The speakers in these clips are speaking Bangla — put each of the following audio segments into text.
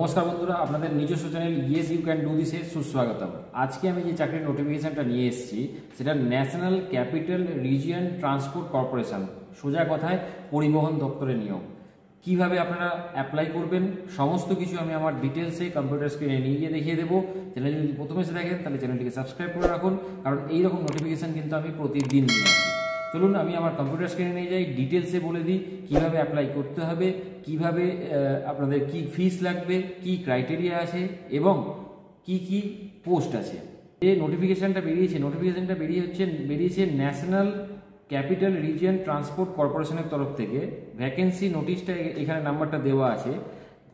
নমস্কার বন্ধুরা, আপনাদের নিজস্ব channel yes you can do দিসে সুস্বাগতম। আজকে আমি যে চাকরির নোটিফিকেশনটা নিয়ে এসেছি সেটা national capital region transport corporation, সোজা কথায় পরিবহন দপ্তরের নিয়োগ। কিভাবে আপনারা অ্যাপ্লাই করবেন সমস্ত কিছু আমি আমার ডিটেলসে কম্পিউটার স্ক্রিনে নিয়ে গিয়ে দেখিয়ে দেবো। চ্যানেল যদি প্রথমে এসে দেখেন তাহলে চ্যানেলটিকে সাবস্ক্রাইব করে রাখুন, কারণ এইরকম নোটিফিকেশন কিন্তু আমি প্রতিদিন নিয়ে আসি। চলুন আমি আমার কম্পিউটার স্ক্রিনে নিয়ে যাই, ডিটেলসে বলে দিই কীভাবে অ্যাপ্লাই করতে হবে, কিভাবে আপনাদের কি ফিস লাগবে, কি ক্রাইটেরিয়া আছে এবং কি পোস্ট আছে। যে নোটিফিকেশানটা বেরিয়েছে ন্যাশনাল ক্যাপিটাল রিজিয়ন ট্রান্সপোর্ট কর্পোরেশনের তরফ থেকে। ভ্যাকেন্সি নোটিশটা এখানে নাম্বারটা দেওয়া আছে।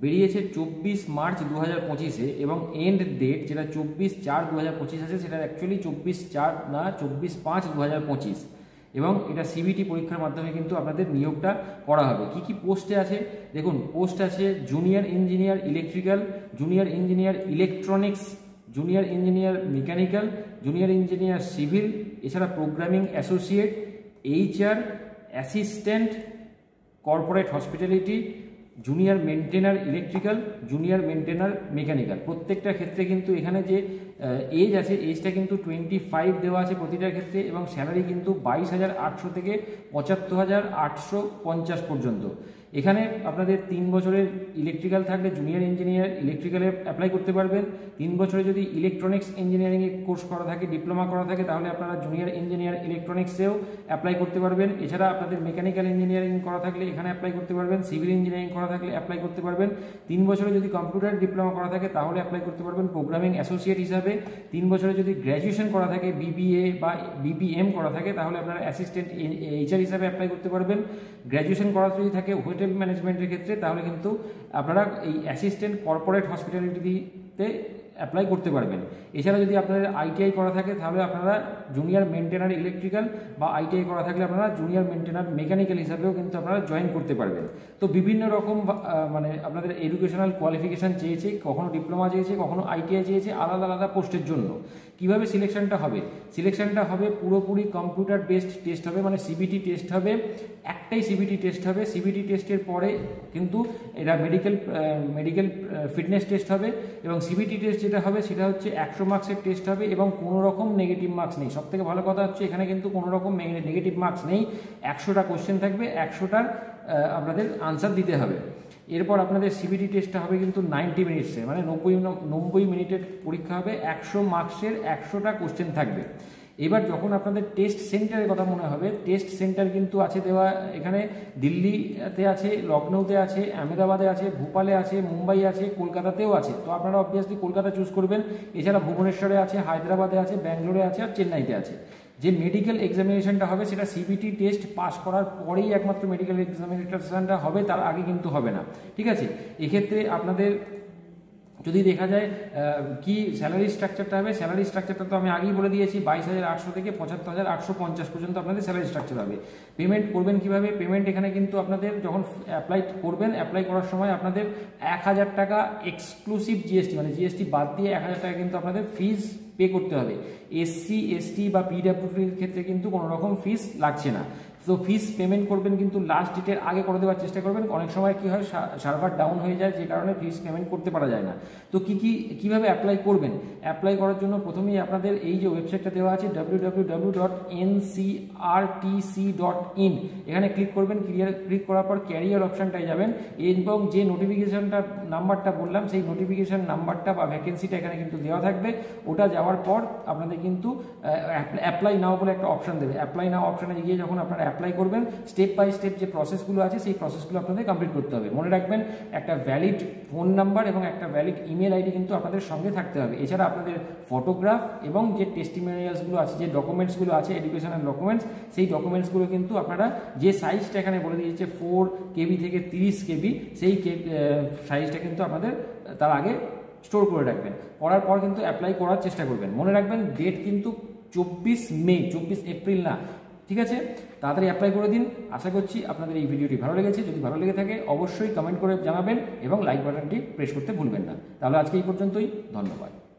বেরিয়েছে 24 মার্চ 2025-এ এবং এন্ড ডেট যেটা 24/4/2025 আছে, সেটা অ্যাকচুয়ালি 24/4 না 24/5/2025, এবং এটা সিবিটি পরীক্ষার মাধ্যমে কিন্তু আপনাদের নিয়োগটা করা হবে। কি পোস্টে আছে দেখুন। পোস্ট আছে junior engineer electrical, junior engineer electronics, junior engineer mechanical, junior engineer civil, এছাড়া programming associate, HR assistant, corporate hospitality, junior maintainer electrical, junior maintainer mechanical. প্রত্যেকটা ক্ষেত্রে কিন্তু এখানে যে এজ আছে, এজটা কিন্তু 25 দেওয়া আছে প্রতিটার ক্ষেত্রে, এবং স্যালারি কিন্তু 22,800 থেকে 75,850 পর্যন্ত। এখানে আপনাদের 3 বছরের ইলেকট্রিক্যাল থাকলে জুনিয়র ইঞ্জিনিয়ার ইলেকট্রিক্যালে অ্যাপ্লাই করতে পারবেন। 3 বছরে যদি ইলেকট্রনিক্স ইঞ্জিনিয়ারিংয়ে কোর্স করা থাকে, ডিপ্লোমা করা থাকে, তাহলে আপনারা জুনিয়র ইঞ্জিনিয়ার ইলেকট্রনিক্সেও অ্যাপ্লাই করতে পারবেন। এছাড়া আপনাদের মেকানিক্যাল ইঞ্জিনিয়ারিং করা থাকলে এখানে অ্যাপ্লাই করতে পারবেন, সিভিল ইঞ্জিনিয়ারিং করা থাকলে অ্যাপ্লাই করতে পারবেন। 3 বছরে যদি কম্পিউটার ডিপ্লোমা করা থাকে তাহলে অ্যাপ্লাই করতে পারবেন প্রোগ্রামিং অ্যাসোসিয়েট হিসাবে। 3 বছরে যদি গ্র্যাজুয়েশন করা থাকে, বিবিএ বা বিবিএম করা থাকে, তাহলে আপনারা অ্যাসিস্ট্যান্ট এইচআর হিসাবে অ্যাপ্লাই করতে পারবেন। গ্র্যাজুয়েশন করা যদি থাকে হোটেল ম্যানেজমেন্টের ক্ষেত্রে, তাহলে কিন্তু আপনারা এই অ্যাসিস্ট্যান্ট কর্পোরেট হসপিটালিটিতে অ্যাপ্লাই করতে পারবেন। এছাড়া যদি আপনাদের আইটিআই করা থাকে তাহলে আপনারা জুনিয়র মেনটেনার ইলেকট্রিক্যাল, বা আইটিআই করা থাকলে আপনারা জুনিয়র মেনটেনার মেকানিক্যাল হিসাবেও কিন্তু আপনারা জয়েন করতে পারবেন। তো বিভিন্ন রকম মানে আপনাদের এডুকেশনাল কোয়ালিফিকেশান চেয়েছে, কখনো ডিপ্লোমা চেয়েছে, কখনো আইটিআই চেয়েছে, আলাদা আলাদা পোস্টের জন্য। কিভাবে সিলেকশনটা হবে? সিলেকশনটা হবে পুরোপুরি কম্পিউটার বেসড টেস্ট হবে, মানে সিবিটি টেস্ট হবে। একটাই সিবিটি টেস্ট হবে। সিবিটি টেস্টের পরে কিন্তু এটা মেডিকেল ফিটনেস টেস্ট হবে, এবং সিবিটি টেস্ট যেটা হবে সেটা হচ্ছে 100 মার্কসের টেস্ট হবে, এবং কোনো রকম নেগেটিভ মার্কস নেই। সবথেকে ভালো কথা হচ্ছে এখানে কিন্তু কোনো রকম নেগেটিভ মার্কস নেই। 100টা কোশ্চেন থাকবে, 100টার আপনাদের আনসার দিতে হবে। এরপর আপনাদের সিবিটি টেস্টটা হবে কিন্তু 90 মিনিটসের, মানে 90 মিনিটের পরীক্ষা হবে। 100 মার্কসের 100টা কোশ্চেন থাকবে। এবার যখন আপনাদের টেস্ট সেন্টারের কথা মনে হবে, টেস্ট সেন্টার কিন্তু আছে দেওয়া এখানে। দিল্লিতে আছে, লখনৌতে আছে, আহমেদাবাদে আছে, ভোপালে আছে, মুম্বাই আছে, কলকাতাতেও আছে। তো আপনারা অবভিয়াসলি কলকাতা চুজ করবেন। এছাড়া ভুবনেশ্বরে আছে, হায়দ্রাবাদে আছে, ব্যাঙ্গালোরে আছে, আর চেন্নাইতে আছে। যে মেডিকেল এক্সামিনেশনটা হবে সেটা সিবিটি টেস্ট পাস করার পরেই একমাত্র মেডিকেল এক্সামিনেশনটা হবে, তার আগে কিন্তু হবে না। ঠিক আছে? এক্ষেত্রে আপনাদের যদি দেখা যায় কি স্যালারি স্ট্রাকচারটা হবে, স্যালারি স্ট্রাকচারটা তো আমি আগেই বলে দিয়েছি, 22,800 থেকে 75,850 পর্যন্ত আপনাদের স্যালারি স্ট্রাকচার হবে। পেমেন্ট করবেন কিভাবে? পেমেন্ট এখানে কিন্তু আপনাদের যখন অ্যাপ্লাই করবেন, অ্যাপ্লাই করার সময় আপনাদের 1,000 টাকা এক্সক্লুসিভ জিএসটি, মানে জিএসটি বাদ দিয়ে 1,000 টাকা কিন্তু আপনাদের ফিস পে করতে হবে। এসসি, এসটি বা পিডাব্লিউডির ক্ষেত্রে কিন্তু কোনো রকম ফিস লাগছে না। তো ফিস পেমেন্ট করবেন কিন্তু লাস্ট ডেটের আগে করে দেওয়ার চেষ্টা করবেন। অনেক সময় কি হয়, সার্ভার ডাউন হয়ে যায়, যে কারণে ফিস পেমেন্ট করতে পারা যায় না। তো কিভাবে অ্যাপ্লাই করবেন? অ্যাপ্লাই করার জন্য প্রথমেই আপনাদের এই যে ওয়েবসাইটটা দেওয়া আছে www.ncrtc.in, এখানে ক্লিক করবেন। ক্লিক করার পর ক্যারিয়ার অপশানটায় যাবেন, এবং যে নোটিফিকেশানটা নাম্বারটা বললাম সেই নোটিফিকেশান নাম্বারটা বা ভ্যাকেন্সিটা এখানে কিন্তু দেওয়া থাকবে। ওটা যাওয়ার পর আপনাদের কিন্তু অ্যাপ্লাই নাও বলে একটা অপশান দেবে। অ্যাপ্লাই নাও অপশানে গিয়ে যখন আপনারা অ্যাপ্লাই করবেন, স্টেপ বাই স্টেপ যে প্রসেসগুলো আছে সেই প্রসেসগুলো আপনাদের কমপ্লিট করতে হবে। মনে রাখবেন একটা ভ্যালিড ফোন নাম্বার এবং একটা ভ্যালিড ইমেল আইডি কিন্তু আপনাদের সঙ্গে থাকতে হবে। এছাড়া আপনাদের ফটোগ্রাফ এবং যে টেস্টিমোনিয়ালসগুলো আছে, যে ডকুমেন্টসগুলো আছে, এডুকেশনাল ডকুমেন্টস, সেই ডকুমেন্টসগুলো কিন্তু আপনারা যে সাইজটা এখানে বলে দিয়েছে 4 KB থেকে 30 KB, সেই সাইজটা কিন্তু আপনাদের তার আগে স্টোর করে রাখবেন। করার পর কিন্তু অ্যাপ্লাই করার চেষ্টা করবেন। মনে রাখবেন ডেট কিন্তু 24 মে, 24 এপ্রিল না। ঠিক আছে? তাড়াতাড়ি অ্যাপ্লাই করে দিন। আশা করছি আপনাদের এই ভিডিওটি ভালো লেগেছে। যদি ভালো লেগে থাকে অবশ্যই কমেন্ট করে জানাবেন, এবং লাইক বাটনটি প্রেস করতে ভুলবেন না। তাহলে আজকে এই পর্যন্তই। ধন্যবাদ।